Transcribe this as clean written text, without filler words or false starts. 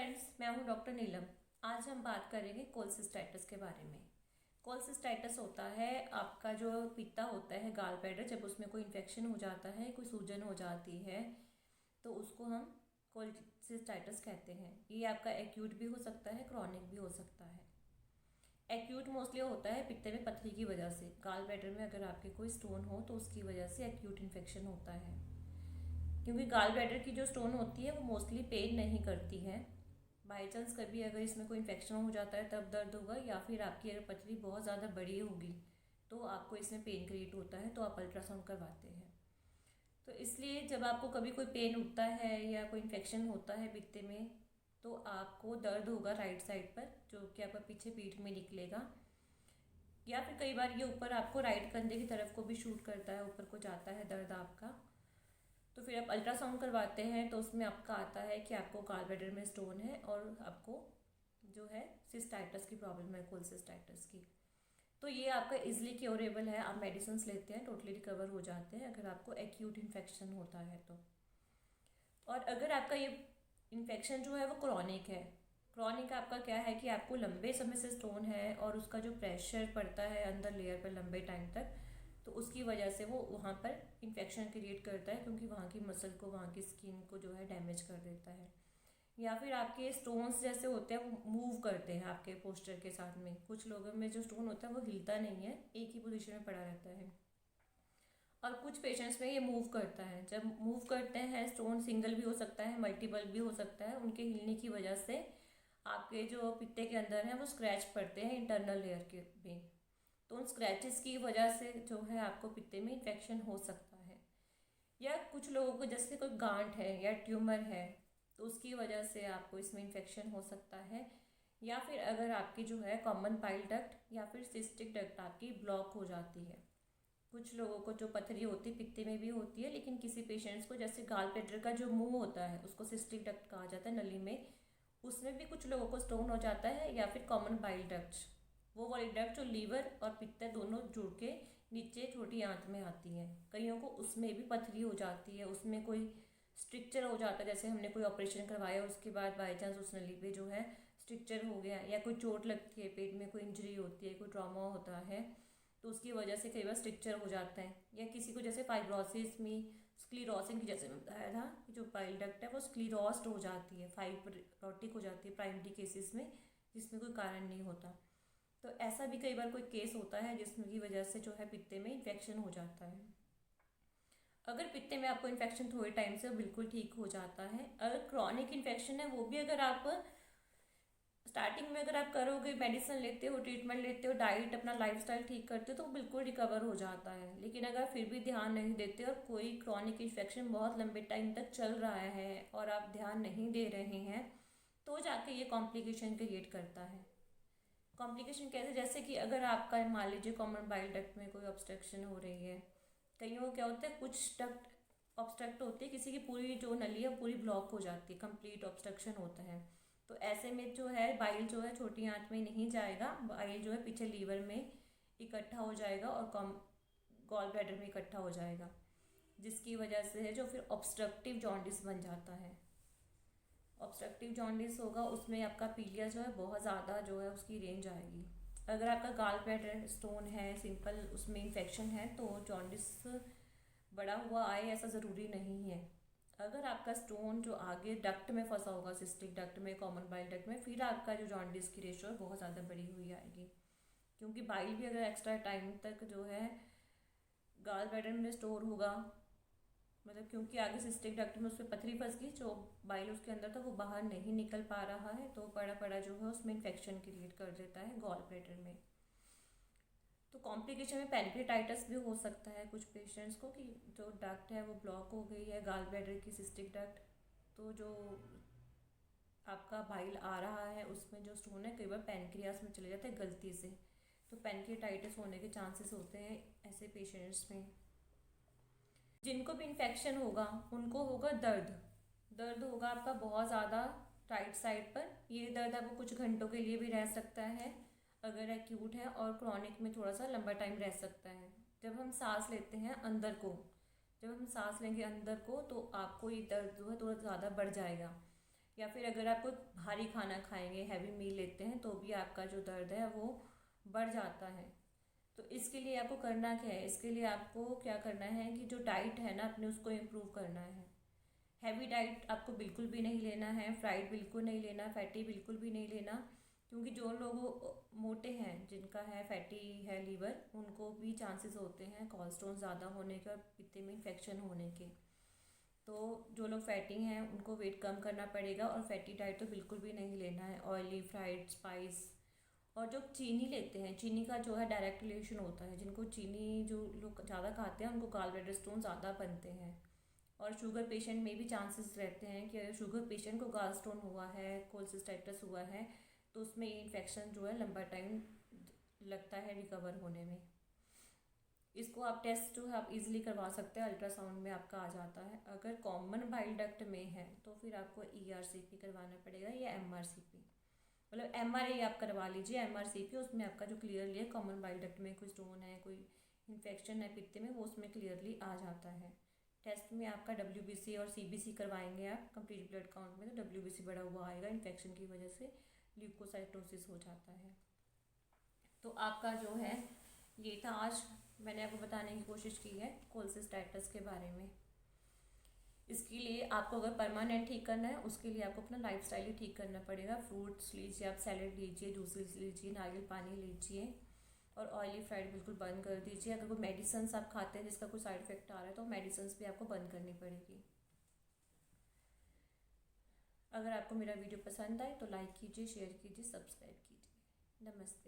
Friends, मैं हूं doctor नीलम। आज हम बात करेंगे कोलसिस्टाइटिस के बारे में। कोलसिस्टाइटिस होता है आपका जो पित्ता होता है गाल ब्लैडर, जब उसमें कोई इन्फेक्शन हो जाता है, कोई सूजन हो जाती है तो उसको हम कोलसिस्टाइटिस कहते हैं। ये आपका एक्यूट भी हो सकता है, क्रॉनिक भी हो सकता है। एक्यूट मोस्टली होता है पित्ते में पथरी की वजह से। गाल ब्लैडर में अगर आपके कोई स्टोन हो तो उसकी वजह से एक्यूट इन्फेक्शन होता है, क्योंकि गाल ब्लैडर की जो स्टोन होती है वो मोस्टली पेन नहीं करती है। बाई चांस कभी अगर इसमें कोई इन्फेक्शन हो जाता है तब दर्द होगा, या फिर आपकी अगर पथरी बहुत ज़्यादा बड़ी होगी तो आपको इसमें पेन क्रिएट होता है, तो आप अल्ट्रासाउंड करवाते हैं। तो इसलिए जब आपको कभी कोई पेन उठता है या कोई इन्फेक्शन होता है पित्ते में तो आपको दर्द होगा राइट साइड पर, जो कि आपका पीछे पीठ में निकलेगा, या फिर कई बार ये ऊपर आपको राइट कंधे की तरफ को भी शूट करता है, ऊपर को जाता है दर्द आपका। तो फिर आप अल्ट्रासाउंड करवाते हैं तो उसमें आपका आता है कि आपको गाल ब्लैडर में स्टोन है और आपको जो है सिस्टाइटिस की प्रॉब्लम है, कोलसिस्टाइटिस की। तो ये आपका इजीली क्योरेबल है, आप मेडिसिन लेते हैं टोटली रिकवर हो जाते हैं अगर आपको एक्यूट इन्फेक्शन होता है तो। और अगर आपका ये इन्फेक्शन जो है वो क्रॉनिक है, क्रॉनिक आपका क्या है कि आपको लंबे समय से स्टोन है और उसका जो प्रेशर पड़ता है अंदर लेयर पर लंबे टाइम तक, तो उसकी वजह से वो वहाँ पर इन्फेक्शन क्रिएट करता है, क्योंकि वहाँ की मसल को, वहाँ की स्किन को जो है डैमेज कर देता है। या फिर आपके स्टोन्स जैसे होते हैं वो मूव करते हैं आपके पोस्चर के साथ में। कुछ लोगों में जो स्टोन होता है वो हिलता नहीं है, एक ही पोजीशन में पड़ा रहता है, और कुछ पेशेंट्स में ये मूव करता है। जब मूव करते हैं स्टोन, सिंगल भी हो सकता है, मल्टीपल भी हो सकता है, उनके हिलने की वजह से आपके जो पित्ते के अंदर हैं वो स्क्रैच पड़ते हैं इंटरनल लेयर के में। तो उन स्क्रैचेस की वजह से जो है आपको पित्ते में इन्फेक्शन हो सकता है। या कुछ लोगों को जैसे कोई गांठ है या ट्यूमर है तो उसकी वजह से आपको इसमें इन्फेक्शन हो सकता है। या फिर अगर आपकी जो है कॉमन पाइल डक्ट या फिर सिस्टिक डक्ट आपकी ब्लॉक हो जाती है। कुछ लोगों को जो पथरी होती है पित्ते में भी होती है, लेकिन किसी पेशेंट्स को जैसे गाल ब्लैडर का जो मुंह होता है उसको सिस्टिक डक्ट कहा जाता है, नली में, उसमें भी कुछ लोगों को स्टोन हो जाता है। या फिर कॉमन बाइल डक्ट, वो वाली डक्ट जो लीवर और पित्त दोनों जुड़ के नीचे छोटी आंत में आती है, कईयों को उसमें भी पथरी हो जाती है, उसमें कोई स्ट्रिक्चर हो जाता है। जैसे हमने कोई ऑपरेशन करवाया उसके बाद बाई चांस उस नली पे जो है स्ट्रिक्चर हो गया, या कोई चोट लगती है, पेट में कोई इंजरी होती है, कोई ट्रॉमा होता है, तो उसकी वजह से कई बार स्ट्रिक्चर हो जाता है। या किसी को जैसे फाइब्रोसिस में स्क्लीरोसिस की, जैसे मैं बताया था कि जो पाइल डक्ट है वो स्क्लीरोस्ड हो जाती है, फाइब्रोटिक हो जाती है प्राइमरी केसेस में, जिसमें कोई कारण नहीं होता। तो ऐसा भी कई बार कोई केस होता है जिसमें की वजह से जो है पित्ते में इन्फेक्शन हो जाता है। अगर पित्ते में आपको इन्फेक्शन थोड़े टाइम से बिल्कुल ठीक हो जाता है। अगर क्रॉनिक इन्फेक्शन है वो भी अगर आप स्टार्टिंग में अगर आप करोगे, मेडिसिन लेते हो, ट्रीटमेंट लेते हो, डाइट अपना लाइफस्टाइल ठीक करते हो तो बिल्कुल रिकवर हो जाता है। लेकिन अगर फिर भी ध्यान नहीं देते और कोई क्रॉनिक इन्फेक्शन बहुत लंबे टाइम तक चल रहा है और आप ध्यान नहीं दे रहे हैं तो जाके ये कॉम्प्लिकेशन क्रिएट करता है। कॉम्प्लिकेशन कैसे, जैसे कि अगर आपका मान लीजिए कॉमन बाइल डक्ट में कोई ऑब्स्ट्रक्शन हो रही है, कईयों को क्या होता है कुछ डक्ट ऑब्स्ट्रक्ट होती है, किसी की पूरी जो नली है पूरी ब्लॉक हो जाती है, कंप्लीट ऑब्स्ट्रक्शन होता है। तो ऐसे में जो है बाइल जो है छोटी आंत में नहीं जाएगा, बाइल जो है पीछे लीवर में इकट्ठा हो जाएगा और गॉल ब्लैडर में इकट्ठा हो जाएगा, जिसकी वजह से है जो फिर ऑब्स्ट्रक्टिव जॉन्डिस बन जाता है। ऑब्स्ट्रक्टिव जॉन्डिस होगा, उसमें आपका पीलिया जो है बहुत ज़्यादा जो है उसकी रेंज आएगी। अगर आपका गाल ब्लैडर स्टोन है सिंपल, उसमें इन्फेक्शन है तो जॉन्डिस बड़ा हुआ आए ऐसा ज़रूरी नहीं है। अगर आपका स्टोन जो आगे डक्ट में फंसा होगा, सिस्टिक डक्ट में, कॉमन बाइल डक्ट में, फिर आपका जो जॉन्डिस की रेशो है बहुत ज़्यादा बड़ी हुई आएगी, क्योंकि बाइल भी अगर एक्स्ट्रा टाइम तक जो है गाल ब्लैडर में स्टोर होगा, मतलब क्योंकि आगे सिस्टिक डक्ट में उसमें पथरी फंस गई, जो बाइल उसके अंदर था वो बाहर नहीं निकल पा रहा है, तो पड़ा पड़ा जो है उसमें इन्फेक्शन क्रिएट कर देता है गॉल ब्लैडर में। तो कॉम्प्लिकेशन में पैनक्रेटाइटिस भी हो सकता है कुछ पेशेंट्स को, कि जो डक्ट है वो ब्लॉक हो गई है, गाल ब्लैडर की सिस्टिक डक्ट, तो जो आपका बाइल आ रहा है उसमें जो स्टोन है कई बार पैनक्रियास में चले जाता है गलती से, तो पैनक्रेटाइटिस होने के चांसेस होते हैं ऐसे पेशेंट्स में। जिनको भी इन्फेक्शन होगा उनको होगा दर्द, दर्द होगा आपका बहुत ज़्यादा राइट साइड पर। ये दर्द आपको कुछ घंटों के लिए भी रह सकता है अगर एक्यूट है, और क्रॉनिक में थोड़ा सा लंबा टाइम रह सकता है। जब हम सांस लेते हैं अंदर को, जब हम सांस लेंगे अंदर को तो आपको ये दर्द जो है थोड़ा ज़्यादा बढ़ जाएगा। या फिर अगर आप कोई भारी खाना खाएंगे, हैवी मील लेते हैं, तो भी आपका जो दर्द है वो बढ़ जाता है। तो इसके लिए आपको करना क्या है, इसके लिए आपको क्या करना है कि जो डाइट है ना अपने, उसको इम्प्रूव करना है। हैवी डाइट आपको बिल्कुल भी नहीं लेना है, फ्राइड बिल्कुल नहीं लेना, फैटी बिल्कुल भी नहीं लेना, क्योंकि जो लोग मोटे हैं, जिनका है फैटी है लीवर, उनको भी चांसेस होते हैं कोलेस्ट्रॉल ज़्यादा होने के और पित्ते में इन्फेक्शन होने के। तो जो लोग फैटी हैं उनको वेट कम करना पड़ेगा, और फैटी डाइट तो बिल्कुल भी नहीं लेना है। ऑयली, फ्राइड, स्पाइस, और जो चीनी लेते हैं, चीनी का जो है डायरेक्ट रिलेशन होता है, जिनको चीनी जो लोग ज़्यादा खाते हैं उनको गॉल ब्लैडर स्टोन ज़्यादा बनते हैं। और शुगर पेशेंट में भी चांसेस रहते हैं कि अगर शुगर पेशेंट को गॉल स्टोन हुआ है, कोलेसिस्टाइटिस हुआ है, तो उसमें ये इन्फेक्शन जो है लंबा टाइम लगता है रिकवर होने में। इसको आप टेस्ट जो है आप इजीली करवा सकते हैं, अल्ट्रासाउंड में आपका आ जाता है। अगर कॉमन बाइल डक्ट में है तो फिर आपको ERCP करवाना पड़ेगा या MRCP, मतलब MRA आप करवा लीजिए, MRCP उसमें आपका जो क्लियरली है कॉमन बाइल डक्ट में कोई स्टोन है, कोई इन्फेक्शन है पित्ते में, वो उसमें क्लियरली आ जाता है। टेस्ट में आपका WBC और CBC करवाएंगे आप कंप्लीट ब्लड काउंट में, तो WBC बढ़ा हुआ आएगा, इन्फेक्शन की वजह से ल्यूकोसाइटोसिस हो जाता है। तो आपका जो है ये था, आज मैंने आपको बताने की कोशिश की है कोलेसिस्टाइटिस के बारे में। इसके लिए आपको अगर परमानेंट ठीक करना है, उसके लिए आपको अपना लाइफस्टाइल ही ठीक करना पड़ेगा। फ्रूट्स लीजिए, आप सैलेड लीजिए, जूसेस लीजिए, नारियल पानी लीजिए, और ऑयली फ्राइड बिल्कुल बंद कर दीजिए। अगर कोई मेडिसिन आप खाते हैं जिसका कोई साइड इफेक्ट आ रहा है, तो मेडिसिन भी आपको बंद करनी पड़ेगी। अगर आपको मेरा वीडियो पसंद आए तो लाइक कीजिए, शेयर कीजिए, सब्सक्राइब कीजिए। नमस्ते।